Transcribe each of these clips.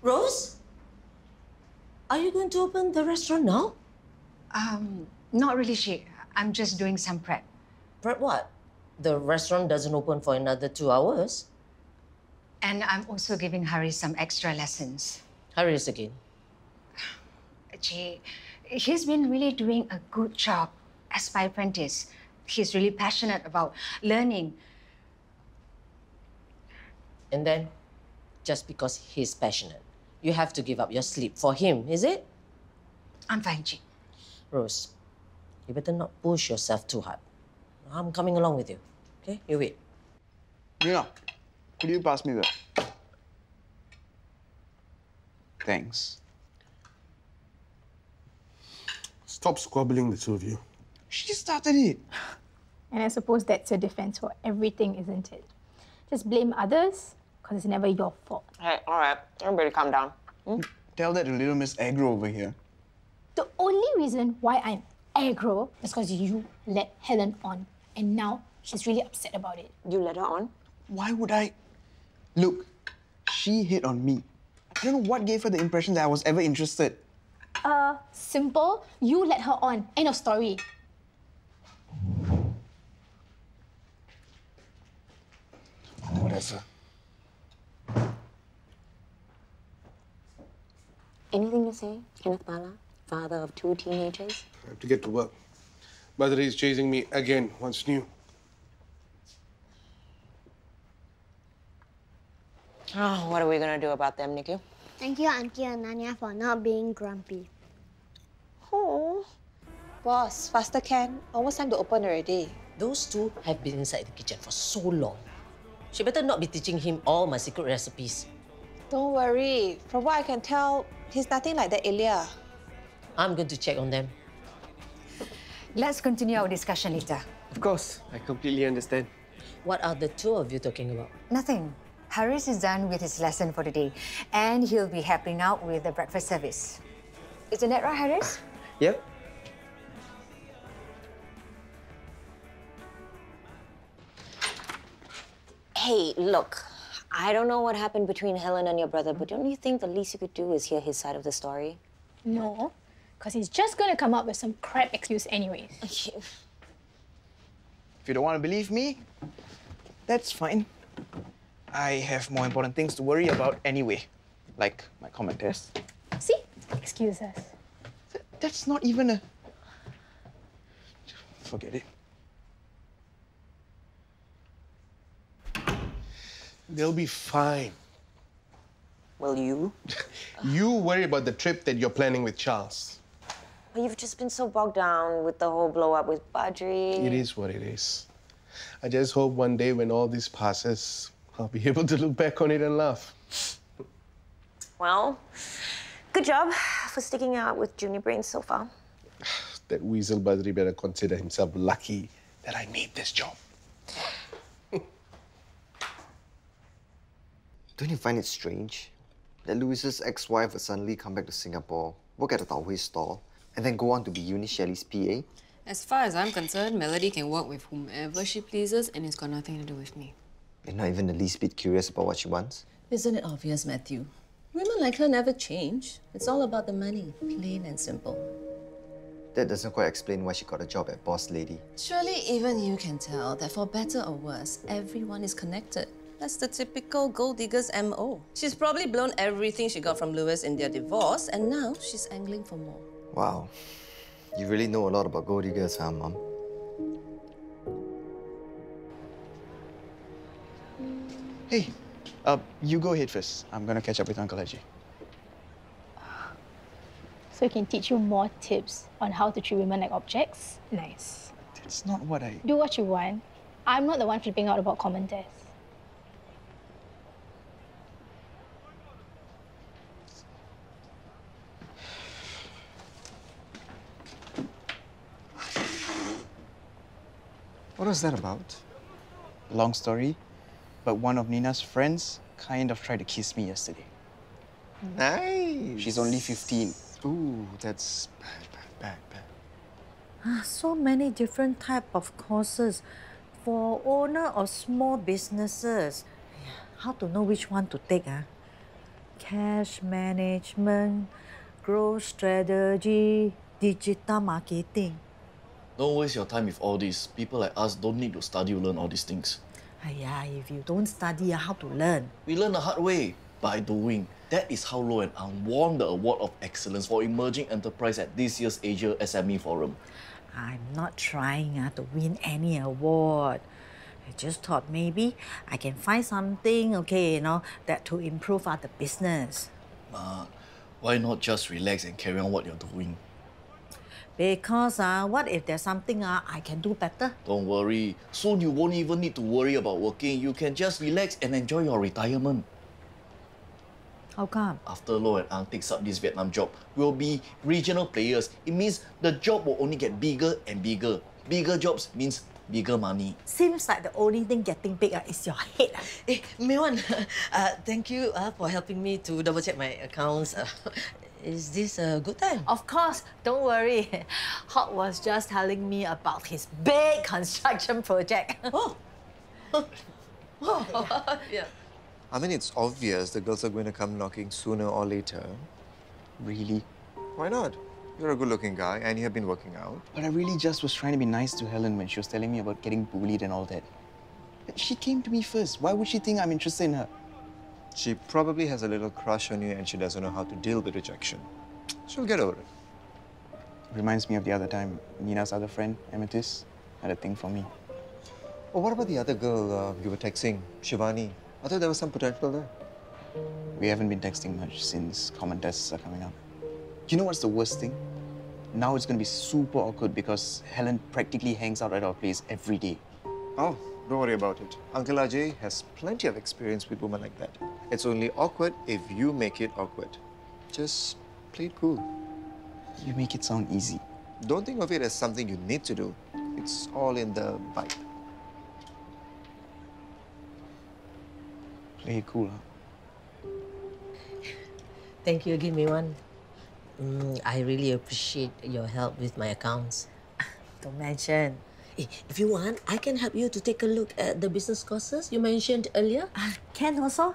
Rose? Are you going to open the restaurant now? Not really, Sheikh. I'm just doing some prep. Prep what? The restaurant doesn't open for another 2 hours. And I'm also giving Harry some extra lessons. Hurry again. Sheikh, he's been really doing a good job as my apprentice. He's really passionate about learning. And then, just because he's passionate, you have to give up your sleep for him, is it? I'm fine, Sheikh. Rose, you better not push yourself too hard. I'm coming along with you, okay? You wait. Adina, could you pass me that? Thanks. Stop squabbling, the two of you. She started it. And I suppose that's your defense for everything, isn't it? Just blame others, because it's never your fault. Hey, all right. Everybody calm down. Tell that to little Miss Aggro over here. The only reason why I'm aggro is because you let Helen on. And now she's really upset about it. You let her on? Why would I? Look, she hit on me. I don't know what gave her the impression that I was ever interested. Simple. You let her on. End of story. Whatever. Anything to say, Kenneth Bala, father of 2 teenagers? I have to get to work. Badri is chasing me again. What's new? Oh, what are we gonna do about them, Niku? Thank you, Auntie Ananya, for not being grumpy. Oh. Boss, faster can. Almost time to open already. Those two have been inside the kitchen for so long. She better not be teaching him all my secret recipes. Don't worry. From what I can tell, he's nothing like that Ilya. I'm going to check on them. Let's continue our discussion later. Of course, I completely understand. What are the two of you talking about? Nothing. Harris is done with his lesson for the day, and he'll be helping out with the breakfast service. Isn't that right, Harris? Yep. Hey, look. I don't know what happened between Helen and your brother, but don't you think the least you could do is hear his side of the story? No, because he's just going to come up with some crap excuse anyways. If you don't want to believe me, that's fine. I have more important things to worry about anyway, like my common test. See? Excuses. That's not even a... Forget it. They'll be fine. Will you? You worry about the trip that you're planning with Charles. Well, you've just been so bogged down with the whole blow-up with Badri. It is what it is. I just hope one day when all this passes, I'll be able to look back on it and laugh. Well, good job for sticking out with Junior Brains so far. That weasel Badri better consider himself lucky that I made this job. Don't you find it strange that Louise's ex-wife would suddenly come back to Singapore, work at the Tau Hui store, and then go on to be Eunice Shelley's PA? As far as I'm concerned, Melody can work with whomever she pleases, and it's got nothing to do with me. You're not even the least bit curious about what she wants? Isn't it obvious, Matthew? Women like her never change. It's all about the money, plain and simple. That doesn't quite explain why she got a job at Boss Lady. Surely even you can tell that for better or worse, everyone is connected. That's the typical gold digger's MO. She's probably blown everything she got from Louis in their divorce, and now she's angling for more. Wow. You really know a lot about gold diggers, huh, Mom? Hey, you go ahead first. I'm gonna catch up with Uncle Haji. So he can teach you more tips on how to treat women like objects? Nice. That's not what I... Do what you want. I'm not the one flipping out about common tests. What was that about? Long story, but one of Nina's friends kind of tried to kiss me yesterday. Nice. She's only 15. Ooh, that's bad. So many different type of courses for owner of small businesses. How to know which one to take? cash management, growth strategy, digital marketing. Don't waste your time with all this. People like us don't need to study to learn all these things. If you don't study, how to learn? We learn the hard way, by doing. That is how Lo and Ang won the Award of Excellence for Emerging Enterprise at this year's Asia SME Forum. I'm not trying to win any award. I just thought maybe I can find something, that to improve the business. Why not just relax and carry on what you're doing? Because what if there's something I can do better? Don't worry. Soon you won't even need to worry about working. You can just relax and enjoy your retirement. How come? After Lo and Ang takes up this Vietnam job, we'll be regional players. It means the job will only get bigger and bigger. Bigger jobs means bigger money. Seems like the only thing getting big is your head. Hey, Mei Wan, thank you for helping me to double-check my accounts. Is this a good time? Of course, don't worry. Hawk was just telling me about his big construction project. Yeah. I mean, it's obvious the girls are going to come knocking sooner or later. Really? Why not? You're a good-looking guy and you have been working out. But I really just was trying to be nice to Helen when she was telling me about getting bullied and all that. She came to me first. Why would she think I'm interested in her? She probably has a little crush on you and she doesn't know how to deal with rejection. She'll get over it. Reminds me of the other time Nina's other friend, Amethyst, had a thing for me. Oh, what about the other girl you were texting, Shivani? I thought there was some potential there. We haven't been texting much since common tests are coming up. You know what's the worst thing? Now it's going to be super awkward because Helen practically hangs out at our place every day. Oh, don't worry about it. Uncle Ajay has plenty of experience with women like that. It's only awkward if you make it awkward. Just play it cool. You make it sound easy. Don't think of it as something you need to do. It's all in the vibe. Play it cool, huh? Thank you again, Mei Wan. I really appreciate your help with my accounts. Don't mention. If you want, I can help you to take a look at the business courses you mentioned earlier. Can also.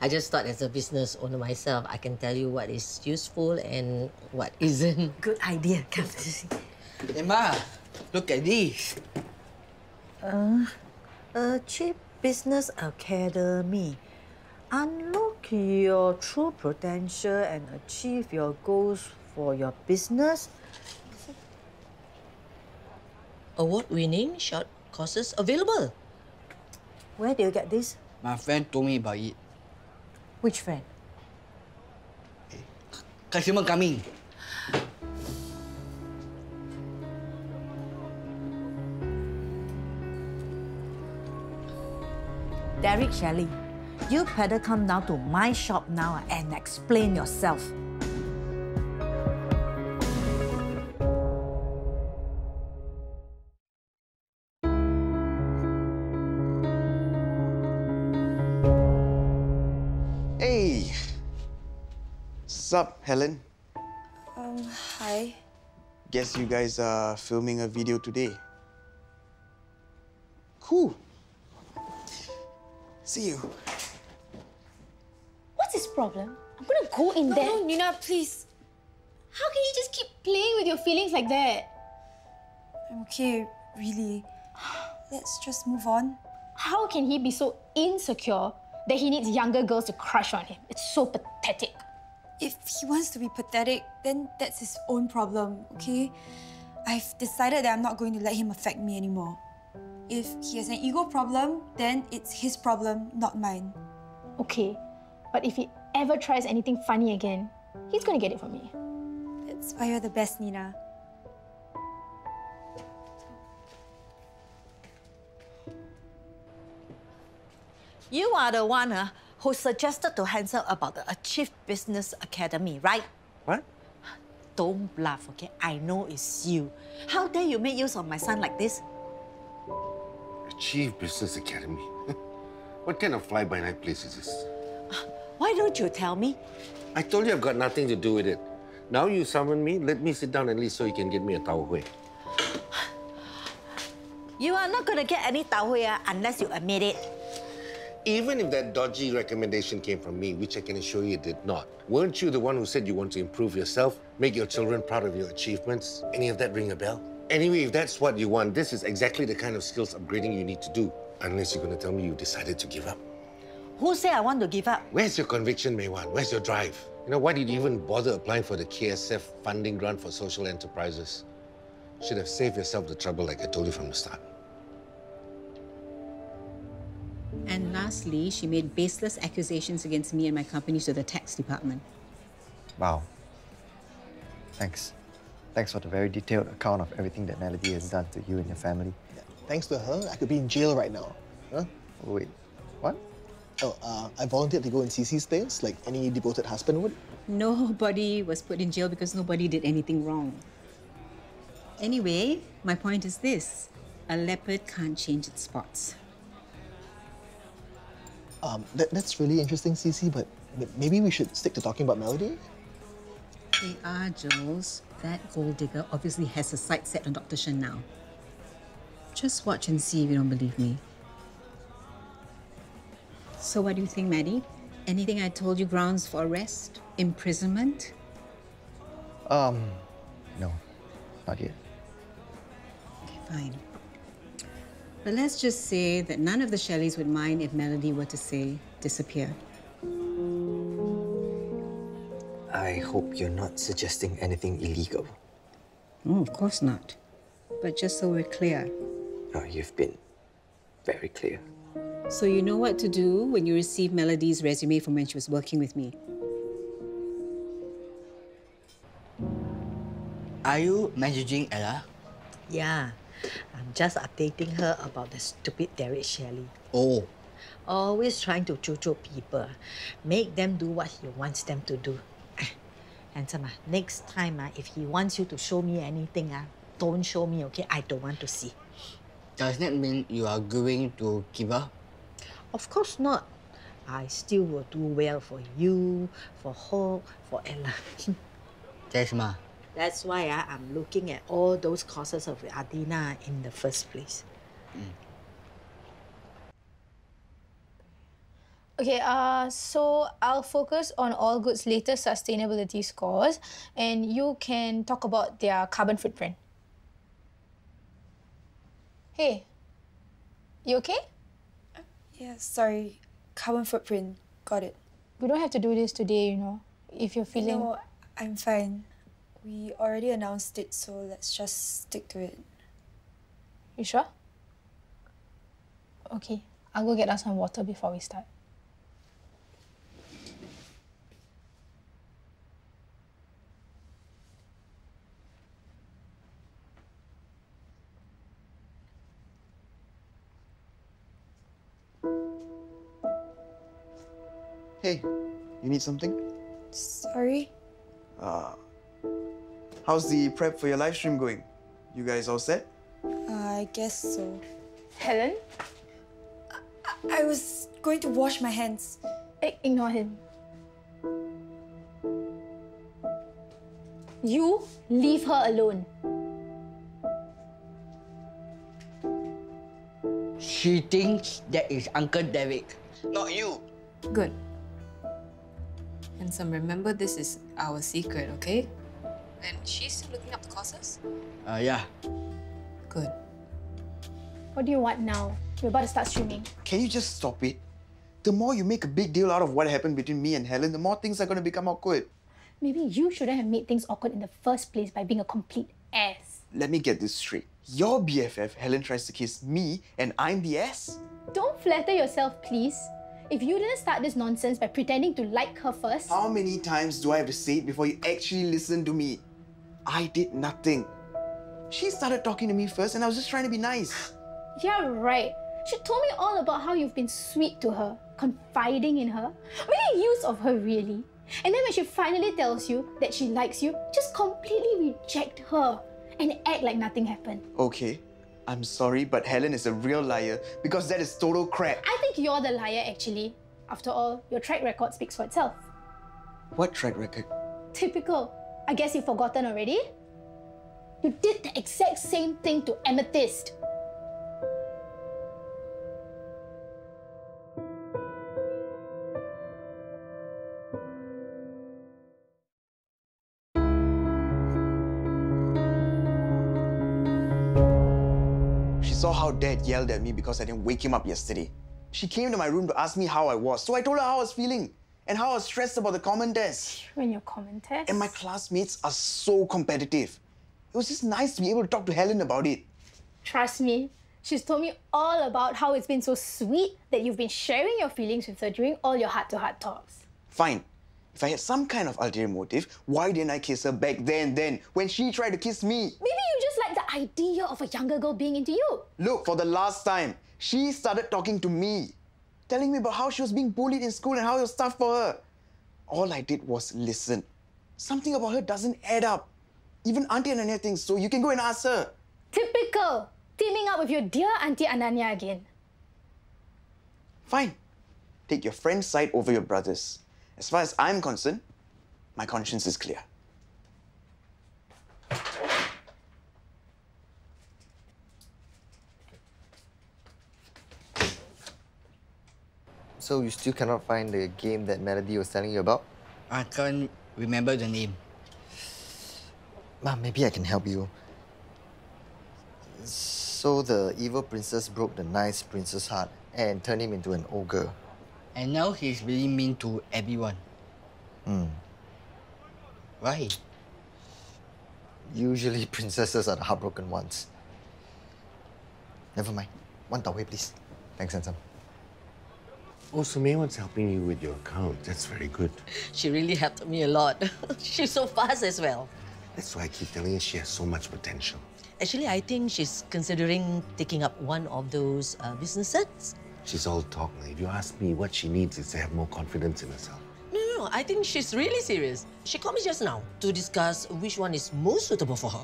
I just thought as a business owner myself, I can tell you what is useful and what isn't. Good idea. Come. Hey, Ma, look at this. Chief Business Academy. Unlock your true potential and achieve your goals for your business. Award-winning short courses available. Where do you get this? My friend told me about it. Which friend? Customer coming. Derek Shelley, you better come down to my shop now and explain yourself. Hey! Sup, Helen? Hi. Guess you guys are filming a video today. Cool. See you. What's his problem? I'm gonna go in there. No, Nina, please. How can you just keep playing with your feelings like that? I'm okay, really. Let's just move on. How can he be so insecure that he needs younger girls to crush on him? It's so pathetic. If he wants to be pathetic, then that's his own problem, okay? I've decided that I'm not going to let him affect me anymore. If he has an ego problem, then it's his problem, not mine. Okay, but if he ever tries anything funny again, he's gonna get it from me. That's why you're the best, Nina. You are the one who suggested to Hansel about the Achieve Business Academy, right? What? Don't bluff, okay? I know it's you. How dare you make use of my son like this? Achieve Business Academy? What kind of fly-by-night place is this? Why don't you tell me? I told you I've got nothing to do with it. Now you summon me, let me sit down at least so you can get me a tau hui. You are not going to get any tau hui unless you admit it. Even if that dodgy recommendation came from me, which I can assure you it did not, weren't you the one who said you want to improve yourself, make your children proud of your achievements? Any of that ring a bell? Anyway, if that's what you want, this is exactly the kind of skills upgrading you need to do. Unless you're going to tell me you decided to give up. Who said I want to give up? Where's your conviction, Maywan? Where's your drive? You know, why did you even bother applying for the KSF funding grant for social enterprises? Should have saved yourself the trouble like I told you from the start. And lastly, she made baseless accusations against me and my company to the tax department. Wow. Thanks. Thanks for the very detailed account of everything that Melody has done to you and your family. Yeah. Thanks to her, I could be in jail right now. Huh? Wait, what? Oh, I volunteered to go in CC's place, like any devoted husband would. Nobody was put in jail because nobody did anything wrong. Anyway, my point is this. A leopard can't change its spots. That's really interesting, CC, but maybe we should stick to talking about Melody? Jules. That gold digger obviously has a sight set on Dr. Shen now. Just watch and see if you don't believe me. So what do you think, Maddie? Anything I told you grounds for arrest? Imprisonment? No, not yet. Okay, fine. But let's just say that none of the Shelleys would mind if Melody were to say, disappear. I hope you're not suggesting anything illegal. No, of course not. But just so we're clear. Oh, you've been very clear. So you know what to do when you receive Melody's resume from when she was working with me. Are you messaging Ella? Yeah. I'm just updating her about the stupid Derek Shelley. Oh. Always trying to jojo people. Make them do what he wants them to do. Handsome, next time, if he wants you to show me anything, don't show me, okay? I don't want to see. Does that mean you are going to give up? Of course not. I still will do well for you, for her, for Ella. Yes, Ma. That's why I'm looking at all those courses of Adina in the first place. Okay, so I'll focus on All Good's latest sustainability scores, and you can talk about their carbon footprint. Hey, you okay? Yeah, sorry. Carbon footprint. Got it. We don't have to do this today, you know. If you're feeling... No, I'm fine. We already announced it, so let's just stick to it. You sure? Okay, I'll go get us some water before we start. Hey, you need something? Sorry? How's the prep for your live stream going? You guys all set? I guess so. Helen? I was going to wash my hands. Ignore him. You leave her alone. She thinks that is Uncle Derek, not you. Good. Handsome, remember this is our secret, okay? And she's still looking up the courses? Yeah. Good. What do you want now? We're about to start streaming. Can you just stop it? The more you make a big deal out of what happened between me and Helen, the more things are going to become awkward. Maybe you shouldn't have made things awkward in the first place by being a complete ass. Let me get this straight. Your BFF, Helen, tries to kiss me and I'm the ass? Don't flatter yourself, please. If you didn't start this nonsense by pretending to like her first... How many times do I have to say it before you actually listen to me? I did nothing. She started talking to me first and I was just trying to be nice. Yeah, right. She told me all about how you've been sweet to her, confiding in her, making use of her, really. And then when she finally tells you that she likes you, just completely reject her and act like nothing happened. Okay, I'm sorry, but Helen is a real liar because that is total crap. I think you're the liar, actually. After all, your track record speaks for itself. What track record? Typical. I guess you've forgotten already? You did the exact same thing to Amethyst. saw how Dad yelled at me because I didn't wake him up yesterday. She came to my room to ask me how I was, so I told her how I was feeling and how I was stressed about the common test. When your common test? And my classmates are so competitive. It was just nice to be able to talk to Helen about it. Trust me, she's told me all about how it's been so sweet that you've been sharing your feelings with her during all your heart-to-heart talks. Fine. If I had some kind of ulterior motive, why didn't I kiss her back then, when she tried to kiss me? Maybe you just like the idea of a younger girl being into you. Look, for the last time, she started talking to me, telling me about how she was being bullied in school and how it was tough for her. All I did was listen. Something about her doesn't add up. Even Auntie Ananya thinks so. You can go and ask her. Typical. Teaming up with your dear Auntie Ananya again. Fine. Take your friend's side over your brother's. As far as I'm concerned, my conscience is clear. So you still cannot find the game that Melody was telling you about? I can't remember the name. Maybe I can help you. So the evil princess broke the nice prince's heart and turned him into an ogre. And now he's really mean to everyone. Why? Usually princesses are the heartbroken ones. Never mind. 1 tau hui, please. Thanks, handsome. Oh, so May Wan's helping you with your account. That's very good. She really helped me a lot. She's so fast as well. That's why I keep telling you she has so much potential. Actually, I think she's considering taking up one of those businesses. She's all talk. If you ask me, what she needs is to have more confidence in herself. No, I think she's really serious. She called me just now to discuss which one is most suitable for her.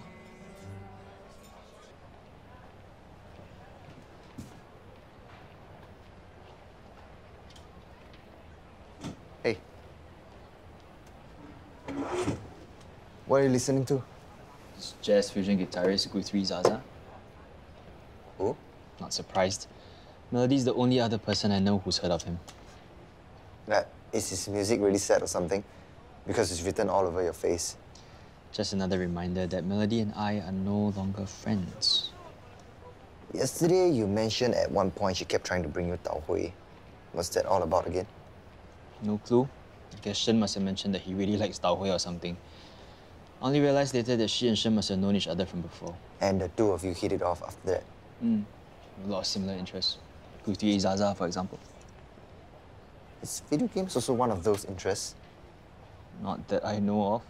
Hey. What are you listening to? It's jazz fusion guitarist Guthrie Zaza. Who? Not surprised. Melody's the only other person I know who's heard of him. Is his music really sad or something? Because it's written all over your face. Just another reminder that Melody and I are no longer friends. Yesterday, you mentioned at one point she kept trying to bring you tau hui. What's that all about again? No clue. I guess Shen must have mentioned that he really likes tau hui or something. I only realized later that she and Shen must have known each other from before. And the two of you hit it off after that? A lot of similar interests. Guthrie Zaza, for example. Is video games also one of those interests? Not that I know of.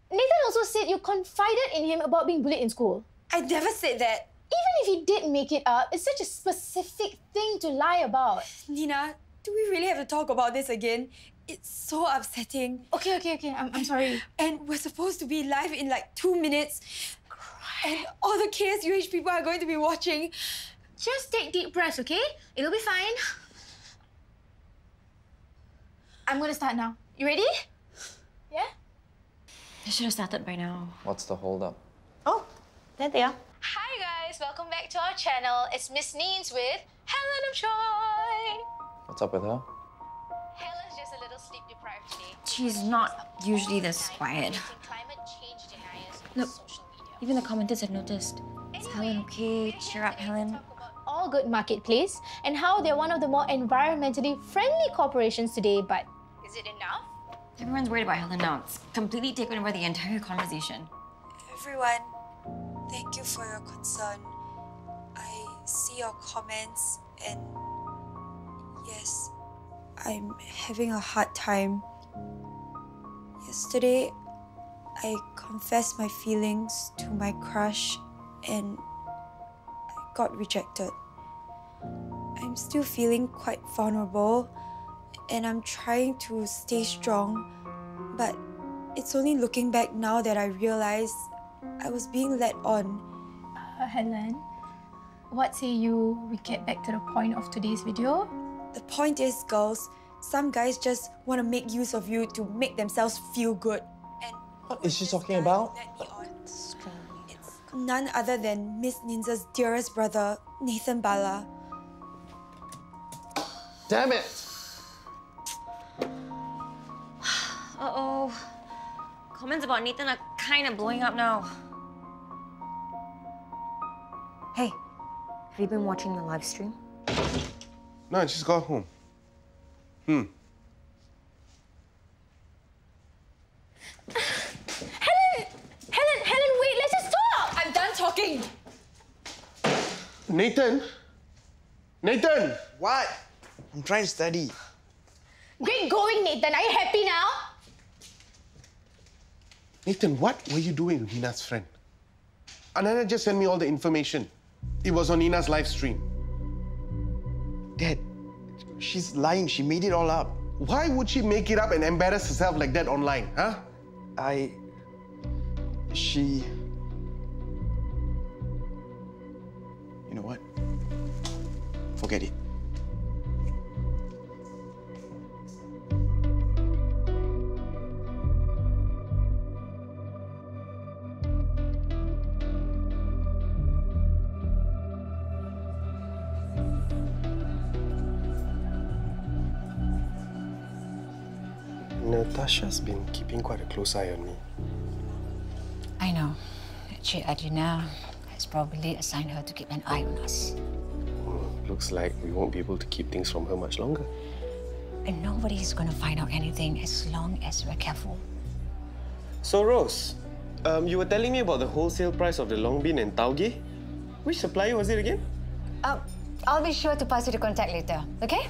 Nathan also said you confided in him about being bullied in school. I never said that. Even if he did make it up, it's such a specific thing to lie about. Nina, do we really have to talk about this again? It's so upsetting. Okay. I'm sorry. And we're supposed to be live in like 2 minutes. And all the KSUH people are going to be watching. Just take deep breaths, okay? It'll be fine. I'm gonna start now. You ready? Yeah? I should have started by now. What's the hold-up? Oh, there they are. Hi guys, welcome back to our channel. It's Miss Neens with Helen of Troy. What's up with her? Helen's just a little sleep deprived today. She's not usually this quiet. Look, even the commenters have noticed. Is Helen okay? Cheer up, Helen. All Good Marketplace and how they're one of the more environmentally friendly corporations today, but is it enough? Everyone's worried about Helen now. It's completely taken over the entire conversation. Everyone, thank you for your concern. I see your comments and yes, I'm having a hard time. Yesterday, I confessed my feelings to my crush and I got rejected. I'm still feeling quite vulnerable and I'm trying to stay strong, but it's only looking back now that I realize I was being led on. Helen, what say we get back to the point of today's video? The point is, girls, some guys just want to make use of you to make themselves feel good. And what is she talking about? It's none other than Miss Ninza's dearest brother, Nathan Bala. Damn it! Uh-oh. Comments about Nathan are kind of blowing up now. Have you been watching the live stream? No, I just got home. Helen, wait, let's just talk! I'm done talking. Nathan? Nathan! What? I'm trying to study. Great going, Nathan. Are you happy now? Nathan, what were you doing with Nina's friend? Adina just sent me all the information. It was on Nina's live stream. Dad, she's lying. She made it all up. Why would she make it up and embarrass herself like that online, huh? You know what? Forget it. Natasha's been keeping quite a close eye on me. I know. Actually, Adina has probably assigned her to keep an eye on us. Looks like we won't be able to keep things from her much longer. And nobody's going to find out anything as long as we're careful. So, Rose, you were telling me about the wholesale price of the long bean and tauge. Which supplier was it again? I'll be sure to pass you the contact later, okay?